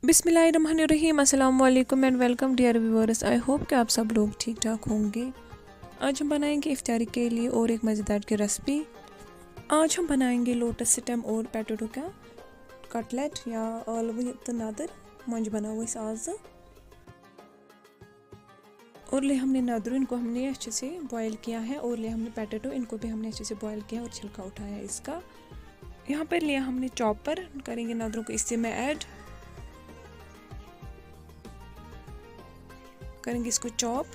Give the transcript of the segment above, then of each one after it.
बिस्मिल्लाहिर्रहमानिर्रहीम, अस्सलाम वालेकुम and welcome dear viewers. I hope कि आप सब लोग ठीक ठाक होंगे। आज हम बनाएंगे इफ्तारी के लिए और एक मज़ेदार की रेसिपी। आज हम बनाएंगे लोटस स्टेम और पोटैटो का कटलेट या आलू नदर मंज बनाओ इस आज। और ले हमने नदर, इनको हमने अच्छे से बॉयल किया है, और ले हमने पोटैटो, इनको भी हमने अच्छे से बॉयल किया और छिलका उठाया इसका। यहाँ पर लिया हमने चॉपर, करेंगे नदरों को इससे में ऐड, करेंगे इसको चॉप।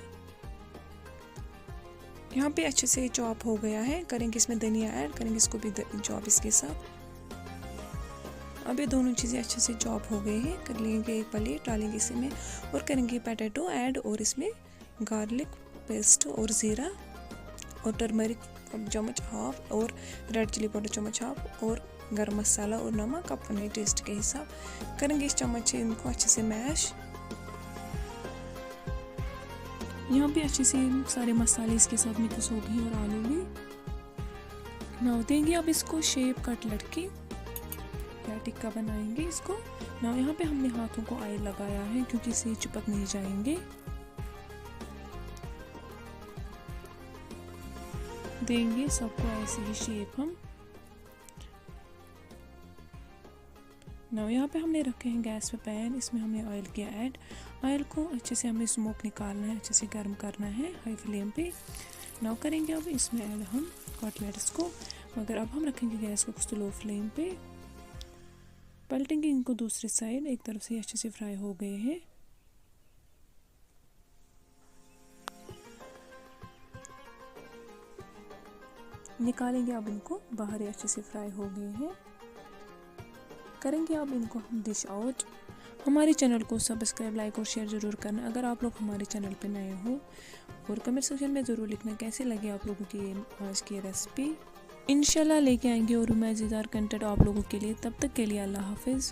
यहाँ पे अच्छे से चॉप हो गया है, करेंगे इसमें धनिया ऐड, करेंगे इसको भी चॉप इसके साथ। अब ये दोनों चीज़ें अच्छे से चॉप हो गए हैं। कर लेंगे एक प्लेट, डालेंगे इसमें और करेंगे पोटैटो ऐड, और इसमें गार्लिक पेस्ट और ज़ीरा और टर्मरिक चम्मच हाफ, और रेड चिली पाउडर चम्मच हाफ, और गरम मसाला और नमक अपने टेस्ट के हिसाब। करेंगे इस चम्मच से इनको अच्छे से मैश। यहाँ पे अच्छे से सारे मसाले इसके साथ मिक्स हो गए और आलू भी ना देंगे। अब इसको शेप कटलेट की या टिक्का बनाएंगे इसको ना। यहाँ पे हमने हाथों को ऑयल लगाया है क्योंकि इसे चिपक नहीं जाएंगे। देंगे सबको ऐसे ही शेप हम ना। यहाँ पे हमने रखे हैं गैस पे पैन, इसमें हमने ऑयल किया ऐड। ऑयल को अच्छे से हमें स्मोक निकालना है, अच्छे से गर्म करना है हाई फ्लेम पे। ना करेंगे अब इसमें ऐड हम कटलेट्स को, मगर अब हम रखेंगे गैस को कुछ लो फ्लेम पे। पलटेंगे इनको दूसरी साइड, एक तरफ से अच्छे से फ्राई हो गए हैं। निकालेंगे अब इनको बाहर, ही अच्छे से फ्राई हो गए हैं। करेंगे अब इनको हम डिश आउट। हमारे चैनल को सब्सक्राइब, लाइक और शेयर ज़रूर करना अगर आप लोग हमारे चैनल पे नए हो, और कमेंट सेक्शन में ज़रूर लिखना कैसे लगे आप लोगों की आज की रेसिपी। इंशाल्लाह लेके आएंगे और मज़ेदार कंटेंट आप लोगों के लिए। तब तक के लिए अल्लाह हाफिज़।